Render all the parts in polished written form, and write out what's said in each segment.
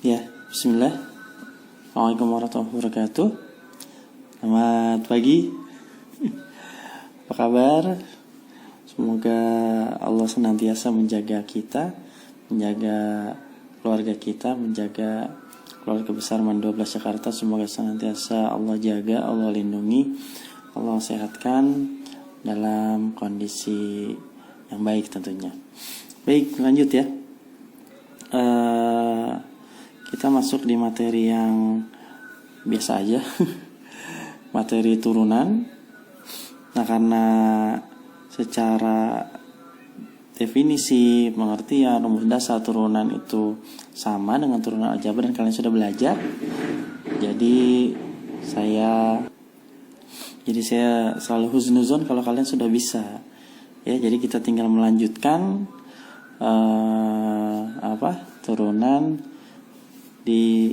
Ya, bismillah. Assalamualaikum warahmatullahi wabarakatuh. Selamat pagi. Apa kabar? Semoga Allah senantiasa menjaga kita, menjaga keluarga kita, menjaga keluarga besar Man 12 Jakarta. Semoga senantiasa Allah jaga, Allah lindungi, Allah sehatkan dalam kondisi yang baik tentunya. Baik, lanjut ya. Kita masuk di materi yang biasa aja. Materi turunan. Nah, karena secara definisi, pengertian, rumus dasar turunan itu sama dengan turunan aljabar dan kalian sudah belajar. Jadi saya selalu husnuzon kalau kalian sudah bisa. Ya, jadi kita tinggal melanjutkan turunan di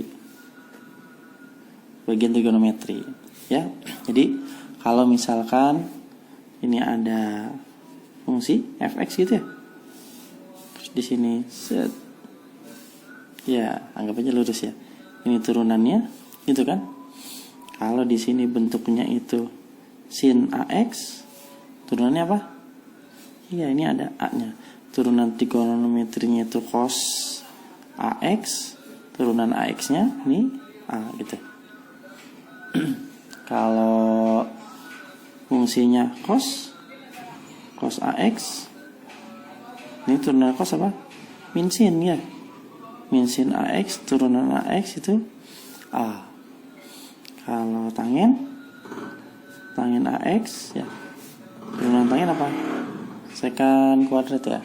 bagian trigonometri ya. Jadi kalau misalkan ini ada fungsi fx gitu ya, terus di sini set ya, anggap aja lurus ya, ini turunannya gitu kan. Kalau di sini bentuknya itu sin ax, turunannya apa? Iya, ini ada a nya, turunan trigonometrinya itu cos ax, turunan ax nya ini a gitu. Kalau fungsinya cos ax, ini turunan cos apa? Min sin ya, min sin ax, turunan ax itu a. Kalau tangen ax ya, turunan tangen apa? Sekant kuadrat ya.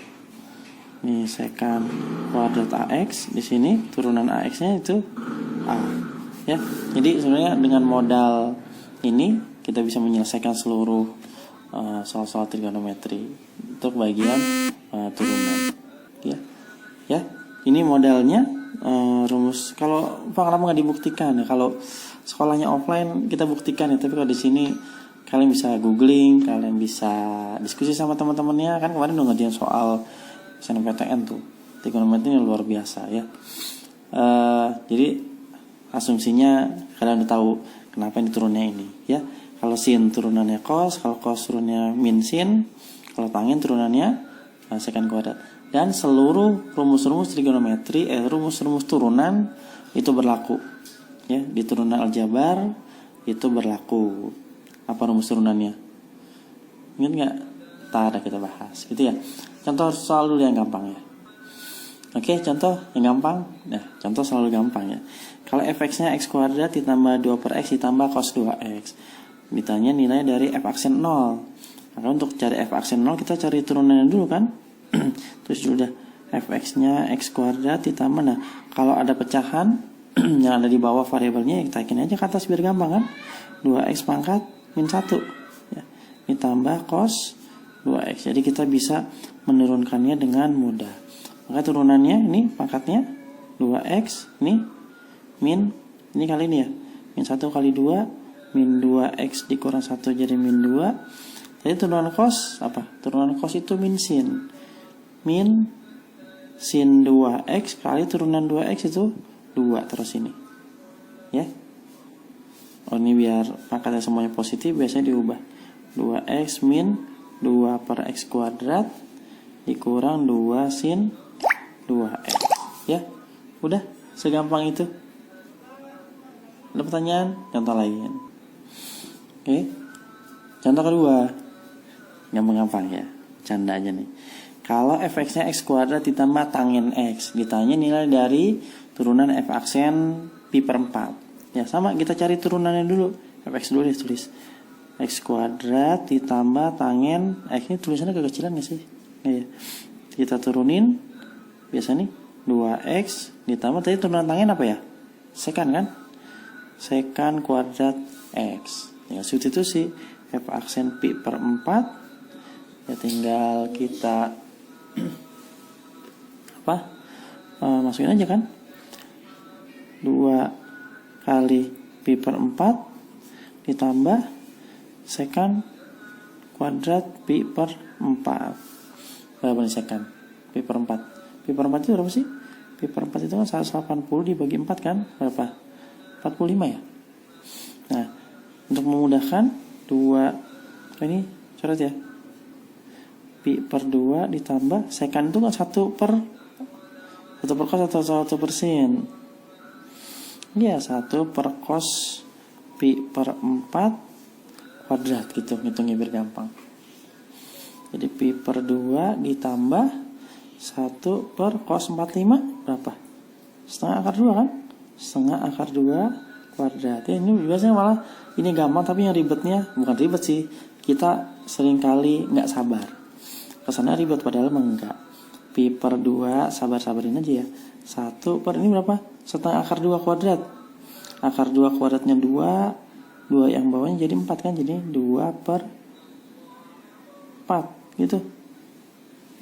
Ini sekant kuadrat ax, di sini turunan ax-nya itu a. Ya, jadi sebenarnya dengan modal ini kita bisa menyelesaikan seluruh soal-soal trigonometri untuk bagian turunan. Ya, ini modalnya rumus. Kalau kenapa nggak dibuktikan ya? Kalau sekolahnya offline kita buktikan ya. Tapi kalau di sini kalian bisa googling, kalian bisa diskusi sama teman-temannya. Kan kemarin udah ngerjain soal SNMPTN tuh, trigonometri ini luar biasa ya. Jadi asumsinya kalian udah tahu kenapa ini turunnya ini ya. Kalau sin turunannya cos, kalau cos turunnya min sin, kalau tangen turunannya sekant kuadrat. Dan seluruh rumus-rumus trigonometri, rumus-rumus turunan itu berlaku ya. Di turunan aljabar itu berlaku. Apa rumus turunannya? Ingat nggak? Tadi kita bahas gitu ya. Contoh soal dulu yang gampang ya. Oke, contoh yang gampang. Nah, contoh selalu gampang ya. Kalau fx-nya x kuadrat ditambah 2/x ditambah cos 2x. Ditanya nilai dari f aksen 0. Maka untuk cari f aksen 0 kita cari turunannya dulu kan. Terus udah fx-nya x kuadrat ditambah. Nah, kalau ada pecahan yang ada di bawah variabelnya, kita taikin aja ke atas biar gampang kan. 2x pangkat min 1 ya. Ditambah cos 2x. Jadi kita bisa menurunkannya dengan mudah. Maka turunannya ini pangkatnya 2x, ini min, ini kali ini ya, min 1 kali 2, min 2x dikurang 1 jadi min 2. Jadi turunan cos apa? Turunan cos itu min sin 2x kali turunan 2x itu 2 terus ini ya. Oh, ini biar pangkatnya semuanya positif biasanya diubah 2x min 2/x kuadrat dikurang 2 sin 2x ya. Udah segampang itu. Ada pertanyaan? Contoh lain. Oke. Contoh kedua. Gampang-gampang ya. Canda aja nih. Kalau fx-nya x kuadrat ditambah tangen x, ditanya nilai dari turunan f aksen pi/4. Ya, sama kita cari turunannya dulu. Fx dulu tulis. X kuadrat ditambah tangen x, ini tulisannya kekecilan gak sih? Ya. Kita turunin. Biasa nih 2x ditambah tadi turunan tangen apa ya? Sekant kan? Sekant kuadrat x. Tinggal substitusi f aksen pi/4. Ya tinggal kita masukin aja kan. 2 kali pi/4 ditambah sekant kuadrat pi/4. Berapa nih sekant? Pi/4. Pi/4 itu berapa sih? Pi per 4 itu kan 180 dibagi 4 kan? Berapa? 45 ya? Nah, untuk memudahkan 2 ini coret ya. Pi per 2 ditambah sekan itu kan 1 per cos atau 1 per sin. Ya, 1 per cos pi per 4 kuadrat gitu, ngitungnya biar gampang. Jadi pi per 2 ditambah 1 per cos 45 berapa? Setengah akar 2 kan? Setengah akar 2 kuadrat. Ya, ini biasanya malah ini gampang, tapi yang ribetnya bukan ribet sih. Kita seringkali nggak sabar. Kesannya ribet padahal enggak. Pi per 2 sabar-sabarin aja ya. 1 per ini berapa? Setengah akar 2 kuadrat. Akar 2 kuadratnya 2 yang bawahnya jadi 4 kan? Jadi 2 per 4 gitu.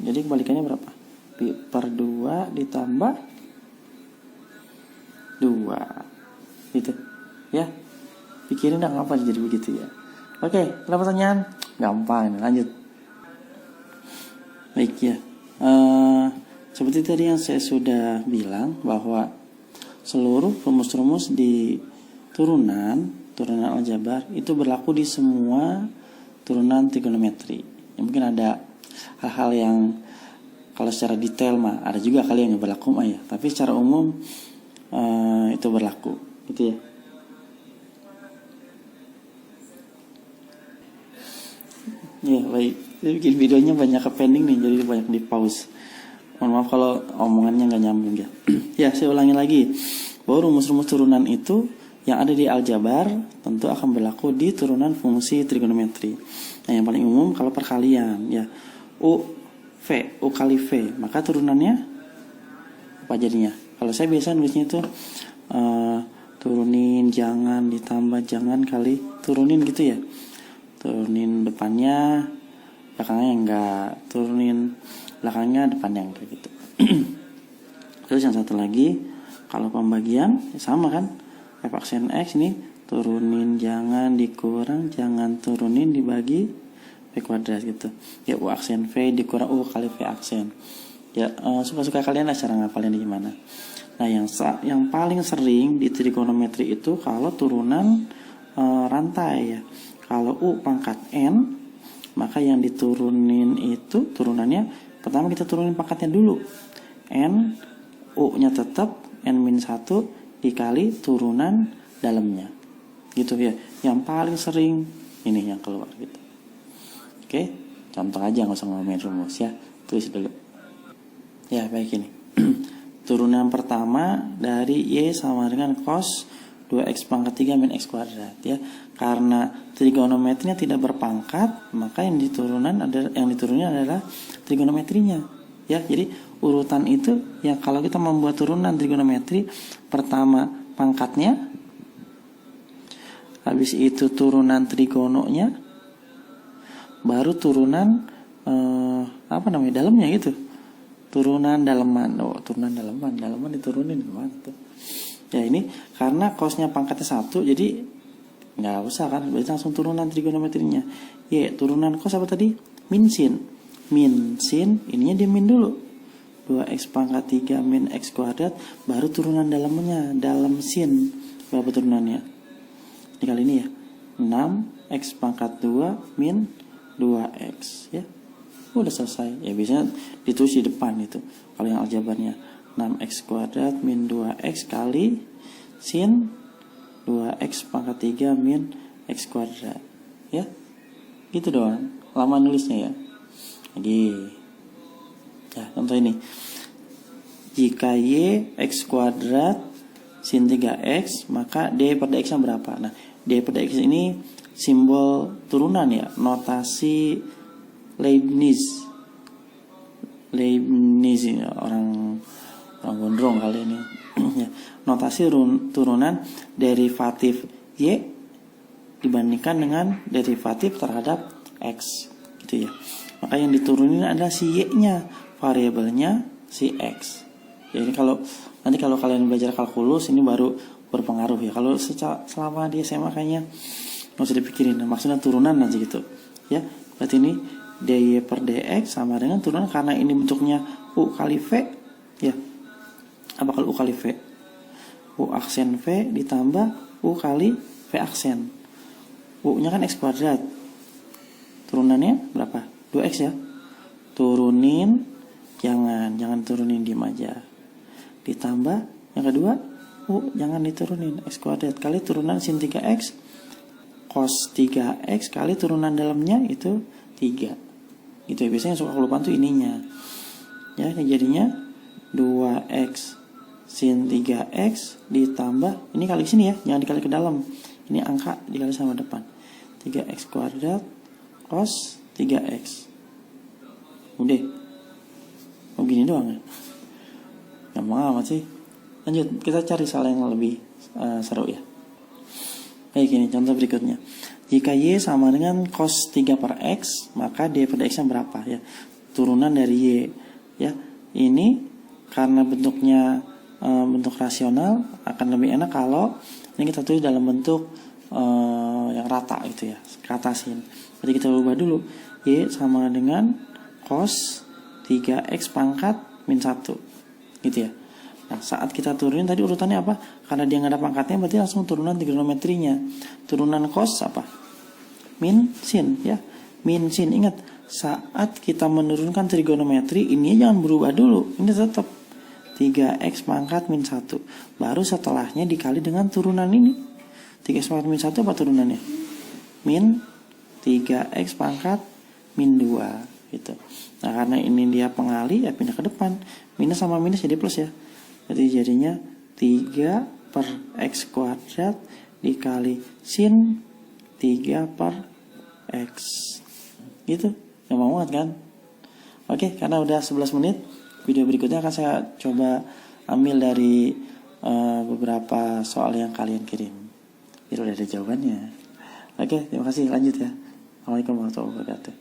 Jadi kebalikannya berapa? Pi per 2 ditambah 2 gitu ya. Pikirin dah ngapa jadi begitu ya. Oke, ada pertanyaan? Gampang, lanjut. Baik ya. Seperti tadi yang saya sudah bilang bahwa seluruh rumus-rumus di turunan aljabar itu berlaku di semua turunan trigonometri. Ya, mungkin ada hal-hal yang kalau secara detail mah ada juga kali yang berlaku mah ya, tapi secara umum itu berlaku gitu ya. Ya baik, bikin videonya banyak ke pending nih, jadi banyak di pause. Mohon maaf kalau omongannya nggak nyambung ya. Ya, saya ulangi lagi bahwa rumus-rumus turunan itu yang ada di aljabar tentu akan berlaku di turunan fungsi trigonometri. Nah, yang paling umum kalau perkalian ya, U kali V, maka turunannya apa jadinya? Kalau saya biasa nulisnya itu turunin jangan ditambah jangan kali turunin gitu ya. Turunin depannya, belakangnya enggak, turunin belakangnya depannya enggak gitu. Terus yang satu lagi, kalau pembagian ya sama kan, F aksen X ini turunin jangan dikurang jangan turunin dibagi V kuadrat gitu. Ya U aksen V dikurang U kali V aksen. Ya suka-suka kalian lah cara ngapalinnya gimana. Nah, yang paling sering di trigonometri itu kalau turunan rantai ya. Kalau U pangkat N, maka yang diturunin itu turunannya pertama kita turunin pangkatnya dulu. N, U-nya tetap N-1 dikali turunan dalamnya. Gitu ya. Yang paling sering ini yang keluar gitu. Oke, contoh aja nggak usah ngomongin rumus ya. Tulis dulu. Ya, baik ini. Turunan pertama dari Y sama dengan cos 2x pangkat 3 min x kuadrat ya. Karena trigonometrinya tidak berpangkat, maka yang diturunin adalah trigonometrinya ya. Jadi urutan itu ya, kalau kita membuat turunan trigonometri, pertama pangkatnya, habis itu turunan trigononya, baru turunan dalamnya gitu. Turunan dalaman. Turunan dalaman diturunin kemana tuh? Ya ini karena cosnya pangkatnya 1, jadi nggak usah kan, berarti langsung turunan trigonometrinya. Ya, turunan cos apa tadi? Min sin. Min sin, ininya di min dulu. 2x pangkat 3 min x kuadrat, baru turunan dalamnya, dalam sin. Berapa turunannya? Ini kali ini ya. 6x pangkat 2 min 2x ya. Udah selesai. Ya biasanya ditulis di depan itu. Kalau yang aljabarnya 6x kuadrat min 2x kali sin 2x pangkat 3 min x kuadrat ya. Gitu doang. Lama nulisnya ya. Lagi. Ya, contoh ini. Jika Y x kuadrat sin 3x, maka D per dx-nya berapa? Nah, D per dx ini simbol turunan ya, notasi Leibniz ini orang gondrong kali ini. Ya, notasi turunan derivatif Y dibandingkan dengan derivatif terhadap X gitu ya. Maka yang diturunin adalah si Y-nya, variabelnya si X. Jadi nanti kalau kalian belajar kalkulus ini baru berpengaruh ya. Kalau selama di SMA kayaknya nggak usah dipikirin, maksudnya turunan aja gitu ya. Berarti ini dy per dx sama dengan turunan, karena ini bentuknya U kali V ya. Apa kalau U kali V? U aksen V ditambah U kali V aksen. U-nya kan X kuadrat. Turunannya berapa? 2X ya. Turunin, jangan turunin, diem aja. Ditambah yang kedua, U jangan diturunin, X kuadrat kali turunan sin 3X cos 3X kali turunan dalamnya itu 3. Gitu ya, biasanya suka kelupaan tuh ininya. Ya, ini jadinya 2X sin 3X ditambah, ini kali sini ya, jangan dikali ke dalam. Ini angka dikali sama depan. 3X kuadrat cos 3X. Udah. Oh gini doang ya. Gampang amat sih. Lanjut, kita cari soal yang lebih seru ya. Kayak gini, contoh berikutnya. Jika Y sama dengan cos 3 per X, maka D pada X-nya berapa ya? Turunan dari Y ya. Ini karena bentuknya bentuk rasional, akan lebih enak kalau ini kita tulis dalam bentuk yang rata gitu ya, ratasin. Jadi kita ubah dulu. Y sama dengan cos 3X pangkat min 1 gitu ya. Nah, saat kita turunin tadi urutannya apa? Karena dia nggak ada pangkatnya, berarti langsung turunan trigonometrinya. Turunan cos apa? Min sin ya. Min sin. Ingat, saat kita menurunkan trigonometri, ini jangan berubah dulu. Ini tetap 3X pangkat min 1. Baru setelahnya dikali dengan turunan ini. 3X pangkat min 1 apa turunannya? Min 3X pangkat min 2 gitu. Nah, karena ini dia pengali, ya pindah ke depan. Minus sama minus jadi plus ya. Jadi jadinya 3 per X kuadrat dikali sin 3 per X. Gitu. Yang mau banget kan? Oke, karena udah 11 menit, video berikutnya akan saya coba ambil dari beberapa soal yang kalian kirim. Biar udah ada jawabannya. Oke, terima kasih. Lanjut ya. Assalamualaikum warahmatullahi wabarakatuh.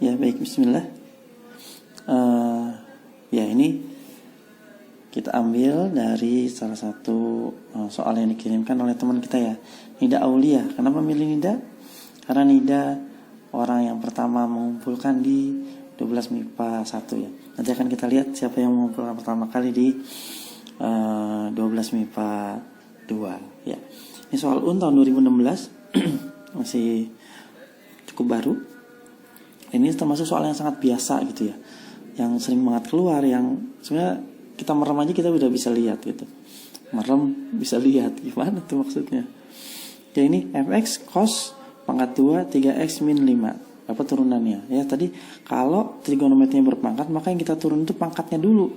Ya, baik. Bismillah. Ya, ini kita ambil dari salah satu soal yang dikirimkan oleh teman kita ya, Nida Aulia. Kenapa milih Nida? Karena Nida orang yang pertama mengumpulkan di 12 MIPA 1 ya. Nanti akan kita lihat siapa yang mengumpulkan pertama kali di 12 MIPA 2 ya. Ini soal UN tahun 2016 masih cukup baru. Ini termasuk soal yang sangat biasa gitu ya, yang sering banget keluar, yang sebenarnya kita merem aja kita udah bisa lihat gitu. Merem bisa lihat, gimana tuh maksudnya? Ya ini fx cos pangkat 2 3x min 5. Apa turunannya? Ya tadi kalau trigonometrinya berpangkat, maka yang kita turun itu pangkatnya dulu.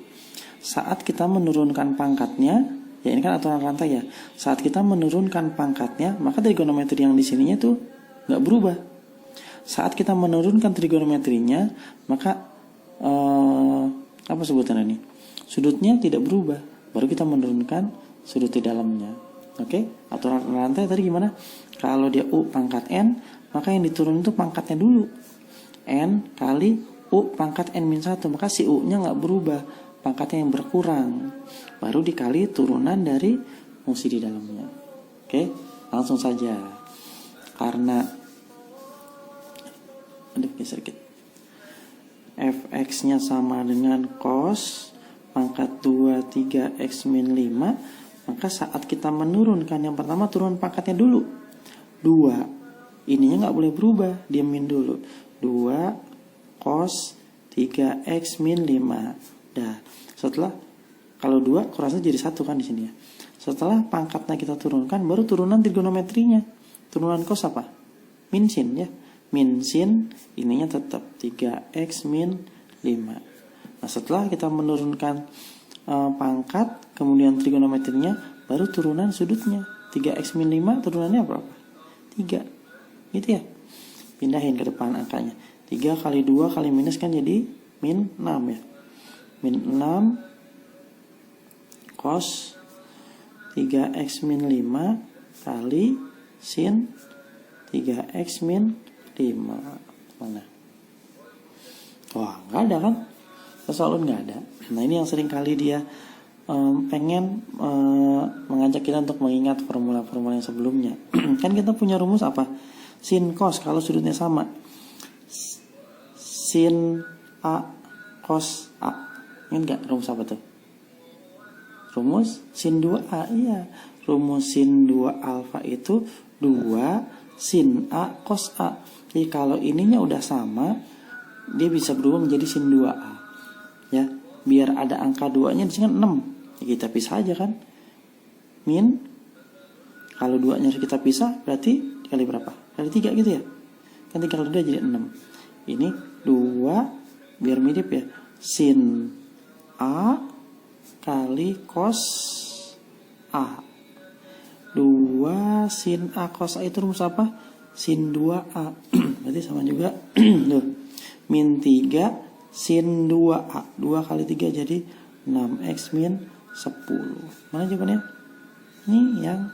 Saat kita menurunkan pangkatnya, ya ini kan aturan rantai ya. Saat kita menurunkan pangkatnya, maka trigonometri yang di sininya tuh nggak berubah. Saat kita menurunkan trigonometrinya, maka apa sebutannya ini? Sudutnya tidak berubah. Baru kita menurunkan sudut di dalamnya. Oke? Aturan rantai tadi gimana? Kalau dia U pangkat N, maka yang diturun itu pangkatnya dulu. N kali U pangkat N min 1. Maka si U-nya nggak berubah. Pangkatnya yang berkurang. Baru dikali turunan dari fungsi di dalamnya. Oke? Langsung saja. Karena sedikit. Fx-nya sama dengan cos pangkat 2 3x min 5. Maka saat kita menurunkan, yang pertama turun pangkatnya dulu 2. Ininya gak boleh berubah, diamin dulu. 2 cos 3x min 5. Dah. Setelah, kalau 2 kurasnya jadi 1 kan di sini ya. Setelah pangkatnya kita turunkan, baru turunan trigonometrinya. Turunan cos apa? Min sin ya. Min sin, ininya tetap 3x min 5. Nah, setelah kita menurunkan pangkat, kemudian trigonometrinya, baru turunan sudutnya. 3x min 5 turunannya berapa? 3. Gitu ya. Pindahin ke depan angkanya. 3 kali 2 kali minus kan jadi min 6 ya. Min 6 cos 3x min 5 kali sin 3x min 5. Mana? Wah, nggak ada kan? Soalnya nggak ada. Nah, ini yang sering kali dia pengen mengajak kita untuk mengingat formula-formula yang sebelumnya. Kan kita punya rumus apa? Sin cos kalau sudutnya sama. Sin A cos A. Ingat nggak rumus apa tuh? Rumus sin 2A, iya. Rumus sin 2 alfa itu 2 sin A cos A. Jadi kalau ininya udah sama, dia bisa berubah menjadi sin 2A. Ya, biar ada angka 2-nya di sini kan 6. Ya, kita pisah aja kan. Min, kalau 2-nya harus kita pisah, berarti dikali berapa? Kali 3 gitu ya. Kan 3 kali 2 jadi 6. Ini 2, biar mirip ya, sin A kali cos A. 2 sin A cos A itu rumus apa? Sin 2A. Berarti sama juga. Tuh. Min 3 sin 2A. 2 kali 3 jadi 6x min 10. Mana jawabannya? Ini yang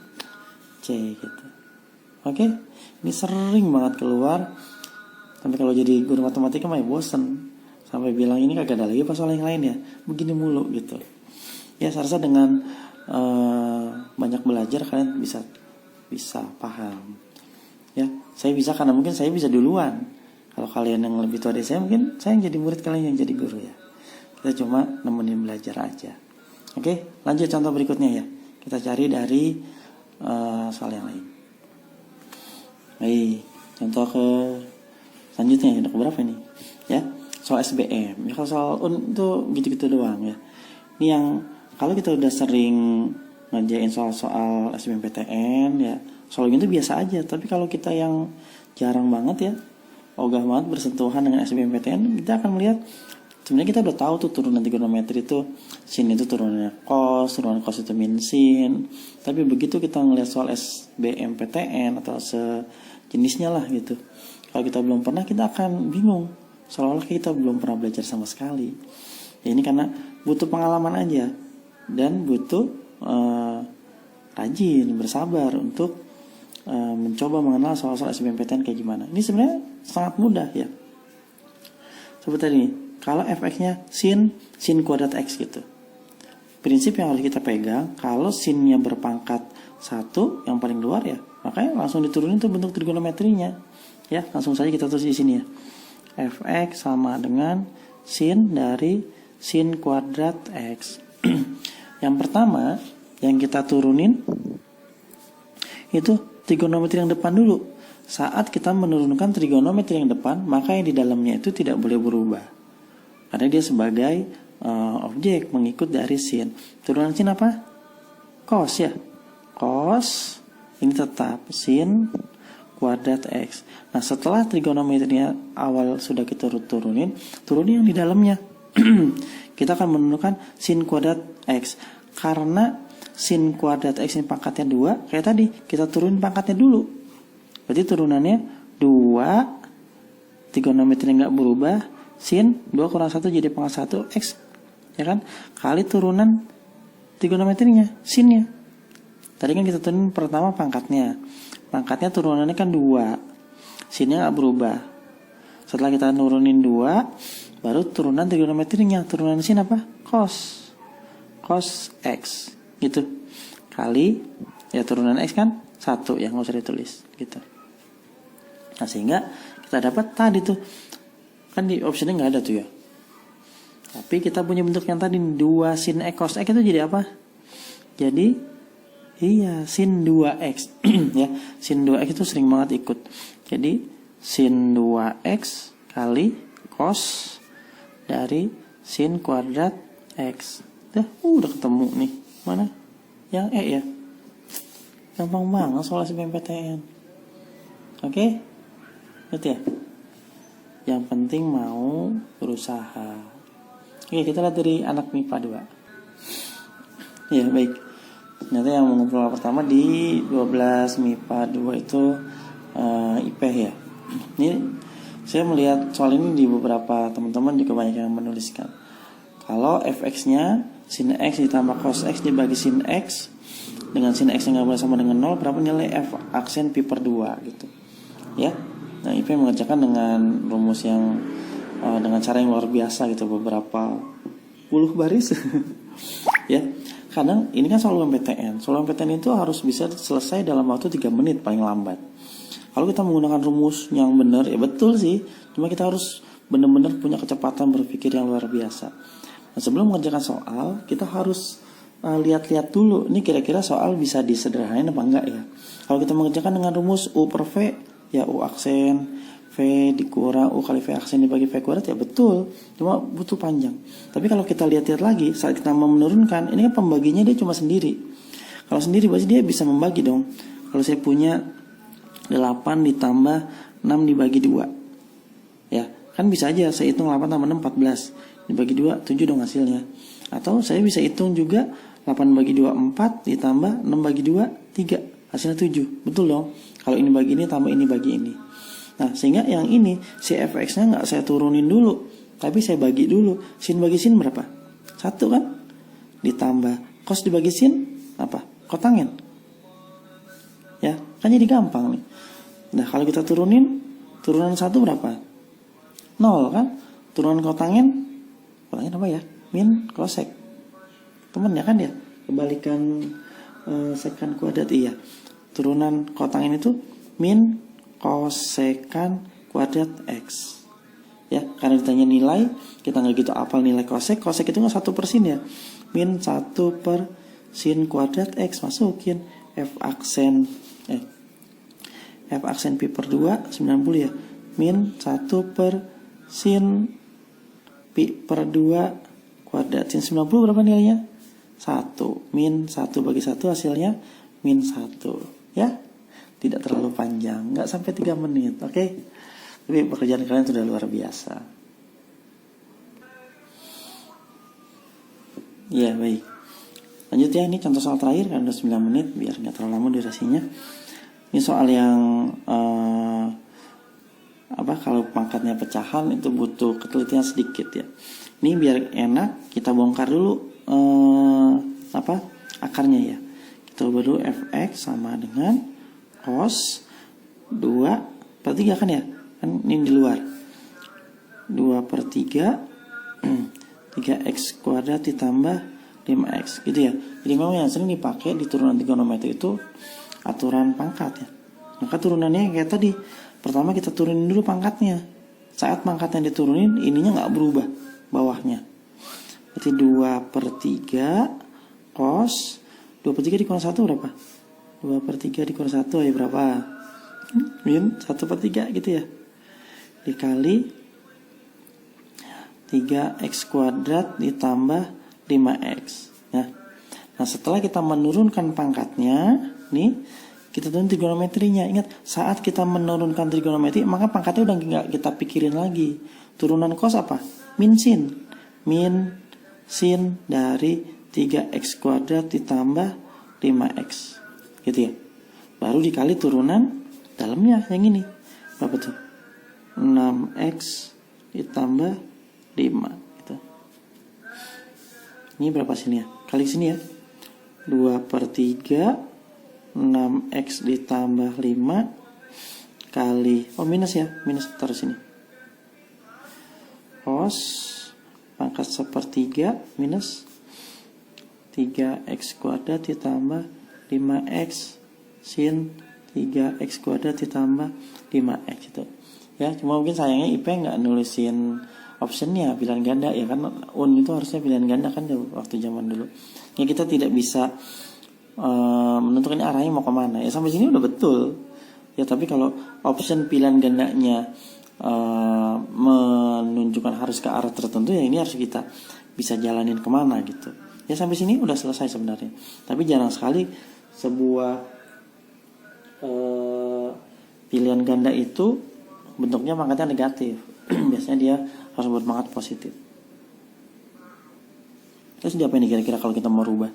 C gitu. Oke? Ini sering banget keluar. Tapi kalau jadi guru matematika mah bosen. Sampai bilang ini kagak ada lagi apa soal yang lain ya. Begini mulu gitu. Ya saya rasa dengan banyak belajar kalian bisa paham. Ya, saya bisa karena mungkin saya bisa duluan. Kalau kalian yang lebih tua dari saya, mungkin saya yang jadi murid, kalian yang jadi guru ya. Kita cuma nemenin belajar aja. Oke, lanjut contoh berikutnya ya. Kita cari dari soal yang lain. Baik, contoh ke selanjutnya ada berapa ini? Ya, soal SBM. Ya kalau soal UN itu gitu-gitu doang ya. Ini yang kalau kita udah sering ngerjain soal-soal SBMPTN ya, soal itu biasa aja. Tapi kalau kita yang jarang banget ya, ogah banget bersentuhan dengan SBMPTN, kita akan melihat sebenarnya kita udah tahu tuh turunan trigonometri itu sin itu turunannya turunan cos itu min sin. Tapi begitu kita ngelihat soal SBMPTN atau sejenisnya lah gitu, kalau kita belum pernah, kita akan bingung, seolah-olah kita belum pernah belajar sama sekali. Ya, ini karena butuh pengalaman aja dan butuh rajin, bersabar untuk mencoba mengenal soal-soal SBMPTN kayak gimana. Ini sebenarnya sangat mudah ya. Seperti ini, kalau fx-nya sin kuadrat x gitu. Prinsip yang harus kita pegang, kalau sinnya berpangkat 1 yang paling luar ya, makanya langsung diturunin tuh bentuk trigonometrinya. Ya, langsung saja kita tulis di sini ya. Fx sama dengan sin dari sin kuadrat x. Yang pertama yang kita turunin itu trigonometri yang depan dulu. Saat kita menurunkan trigonometri yang depan, maka yang di dalamnya itu tidak boleh berubah, karena dia sebagai objek mengikut dari sin. Turunan sin apa? Cos ya. Cos ini tetap sin kuadrat x. Nah, setelah trigonometrinya awal sudah kita turunin yang di dalamnya. Kita akan menentukan sin kuadrat x. Karena sin kuadrat x ini pangkatnya 2, kayak tadi kita turunin pangkatnya dulu. Berarti turunannya 2, trigonometri nggak berubah, sin 2 kurang 1 jadi pangkat 1 x, ya kan? Kali turunan trigonometrinya, sinnya. Tadi kan kita turunin pertama pangkatnya. Pangkatnya turunannya kan 2, sinnya nggak berubah. Setelah kita nurunin 2, baru turunan trigonometrinya. Turunan sin apa? Cos x gitu. Kali ya turunan x kan 1 ya, nggak usah ditulis gitu. Nah, sehingga kita dapat tadi tuh kan di optionnya nggak ada tuh ya. Tapi kita punya bentuk yang tadi 2 sin x cos x itu jadi apa? Jadi iya sin 2x ya. Sin 2x itu sering banget ikut. Jadi sin 2x kali cos dari sin kuadrat x. Udah ketemu nih. Mana? Yang E ya. Gampang banget soal SBMPTN. Oke? Gitu ya. Yang penting mau berusaha. Oke, kita lihat dari anak MIPA 2. Ya, baik. Ternyata yang mengumpul pertama di 12 MIPA 2 itu IP ya. Ini saya melihat soal ini di beberapa teman-teman juga banyak yang menuliskan. Kalau fx-nya sin x ditambah cos x dibagi sin x dengan sin x yang nggak boleh sama dengan 0, berapa nilai f aksen pi per 2 gitu ya. Nah, IP mengerjakan dengan rumus yang dengan cara yang luar biasa gitu, beberapa puluh baris ya. Kadang ini kan soal MPTN itu harus bisa selesai dalam waktu 3 menit paling lambat. Kalau kita menggunakan rumus yang benar ya betul sih, cuma kita harus benar-benar punya kecepatan berpikir yang luar biasa. Nah, sebelum mengerjakan soal, kita harus lihat-lihat dulu, ini kira-kira soal bisa disederhanain apa enggak ya. Kalau kita mengerjakan dengan rumus U per V, ya U aksen V dikurang U kali V aksen dibagi V kuadrat, ya betul, cuma butuh panjang. Tapi kalau kita lihat-lihat lagi, saat kita mau menurunkan, ini kan pembaginya dia cuma sendiri. Kalau sendiri berarti dia bisa membagi dong. Kalau saya punya 8 ditambah 6 dibagi 2, ya kan bisa aja saya hitung 8 tambah 6 14 dibagi 2 7 dong hasilnya. Atau saya bisa hitung juga 8 bagi 2 4 ditambah 6 bagi 2 3, hasilnya 7. Betul dong. Kalau ini bagi ini tambah ini bagi ini. Nah, sehingga yang ini si fx-nya nggak saya turunin dulu, tapi saya bagi dulu. Sin bagi sin berapa? 1 kan? Ditambah cos dibagi sin apa? Kotangin. Ya, kan jadi gampang nih. Nah, kalau kita turunan 1 berapa? 0 kan? Turunan kotangin apa ya? Min cosec. Temen ya kan ya? Kebalikan sekan kuadrat, iya. Turunan kotangin itu min kosekan kuadrat X. Ya, karena ditanya nilai, kita nggak gitu apal nilai kosek. Kosek itu nggak 1 per sin ya. Min 1 per sin kuadrat X, masukin F aksen pi per 2 90 ya. Min 1 per sin pi per 2 kuadrat. Sin 90 berapa nilainya? 1. Min 1 bagi 1 hasilnya min 1. Ya, tidak terlalu panjang, nggak sampai 3 menit, oke? Tapi pekerjaan kalian sudah luar biasa. Ya, baik. Lanjut ya, ini contoh soal terakhir kan udah 9 menit, biar nggak terlalu lama durasinya. Ini soal yang kalau pangkatnya pecahan itu butuh ketelitian sedikit ya. Ini biar enak kita bongkar dulu akarnya ya. Kita ubah dulu fx sama dengan cos 2 per 3 kan ya. Kan ini di luar. 2 per 3 3x kuadrat ditambah 5x gitu ya. Jadi memang yang sering dipakai di turunan trigonometri itu aturan pangkat ya. Maka turunannya kayak tadi. Pertama kita turunin dulu pangkatnya. Saat pangkatnya diturunin, ininya nggak berubah bawahnya. Berarti 2 per 3 cos 2 per 3 dikurang 1 berapa? 2 per 3 dikurang 1 ya berapa? Min 1 per 3 gitu ya. Dikali 3x kuadrat ditambah 5x ya. Nah, setelah kita menurunkan pangkatnya, nih kita turun trigonometrinya. Ingat, saat kita menurunkan trigonometri, maka pangkatnya udah nggak kita pikirin lagi. Turunan cos apa? Min sin. Min sin dari 3x kuadrat ditambah 5x. Gitu ya. Baru dikali turunan dalamnya yang ini. Berapa tuh? 6x ditambah 5 gitu. Ini berapa sini ya? Kali sini ya. 2 per 3 6x ditambah 5 kali minus ya, minus taruh sini. Cos pangkat 1/3 minus 3x kuadrat ditambah 5x sin 3x kuadrat ditambah 5x itu. Ya, cuma mungkin sayangnya IP nggak nulisin optionnya pilihan ganda ya kan. itu harusnya pilihan ganda kan waktu zaman dulu. Ya kita tidak bisa menentukan arahnya mau kemana ya. Sampai sini udah betul ya, tapi kalau option pilihan gandanya menunjukkan harus ke arah tertentu ya, ini harus kita bisa jalanin kemana gitu ya. Sampai sini udah selesai sebenarnya, tapi jarang sekali sebuah pilihan ganda itu bentuknya pangkatnya negatif. Biasanya dia harus buat pangkat positif. Terus diapain nih kira-kira kalau kita mau rubah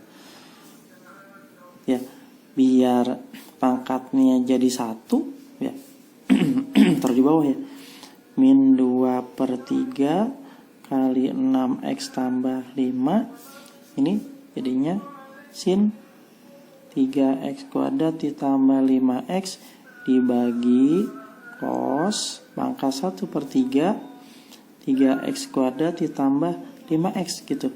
ya, biar pangkatnya jadi 1 ya. Taruh di bawah ya. Min 2 per 3 kali 6x tambah 5. Ini jadinya sin 3x kuadrat ditambah 5x dibagi cos pangkat 1 per 3 3x kuadrat ditambah 5x gitu.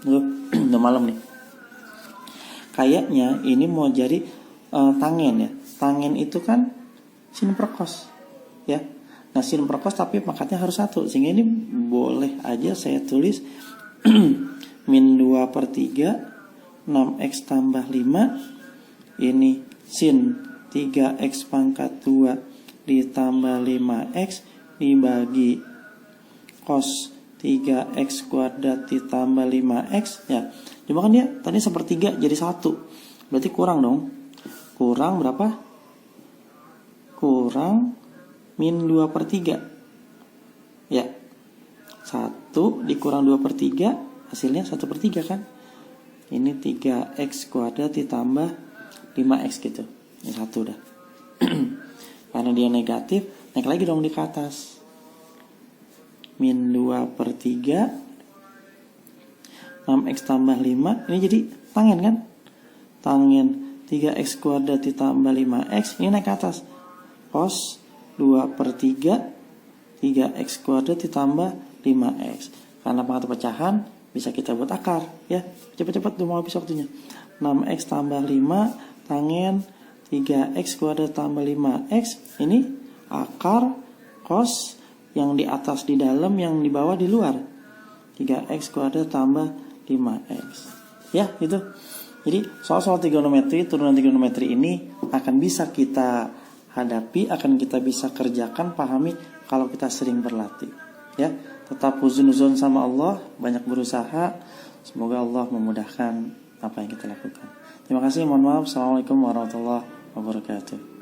Udah malam nih. Kayaknya ini mau jadi tangen ya. Tangen itu kan sin per cos ya. Nah, sin per cos tapi pangkatnya harus 1, sehingga ini boleh aja saya tulis min 2 per 3, 6x tambah 5, ini sin 3x pangkat 2 ditambah 5x dibagi cos 3x kuadrat ditambah 5x ya. Coba kan dia tadi sepertiga jadi 1. Berarti kurang dong. Kurang berapa? Kurang min 2 per 3. Ya. 1 dikurang 2 per 3 hasilnya 1 per 3 kan. Ini 3x kuadrat ditambah 5x gitu. Ini 1 udah. Karena dia negatif, naik lagi dong di ke atas. Min 2 per 3, 6x tambah 5, ini jadi tangen kan? Tangen 3x kuadrat ditambah 5x, ini naik ke atas. Cos 2 per 3, 3x kuadrat ditambah 5x. Karena pangkat pecahan, bisa kita buat akar. Ya, cepat-cepat tuh mau habis waktunya. 6x tambah 5, tangen 3x kuadrat tambah 5x, ini akar cos yang di atas di dalam, yang di bawah di luar. 3x kuadrat tambah 5x. Ya, gitu. Jadi soal-soal trigonometri, turunan trigonometri ini akan bisa kita hadapi, akan kita bisa kerjakan, pahami kalau kita sering berlatih. Ya, tetap huznuzon sama Allah, banyak berusaha. Semoga Allah memudahkan apa yang kita lakukan. Terima kasih, mohon maaf. Assalamualaikum warahmatullahi wabarakatuh.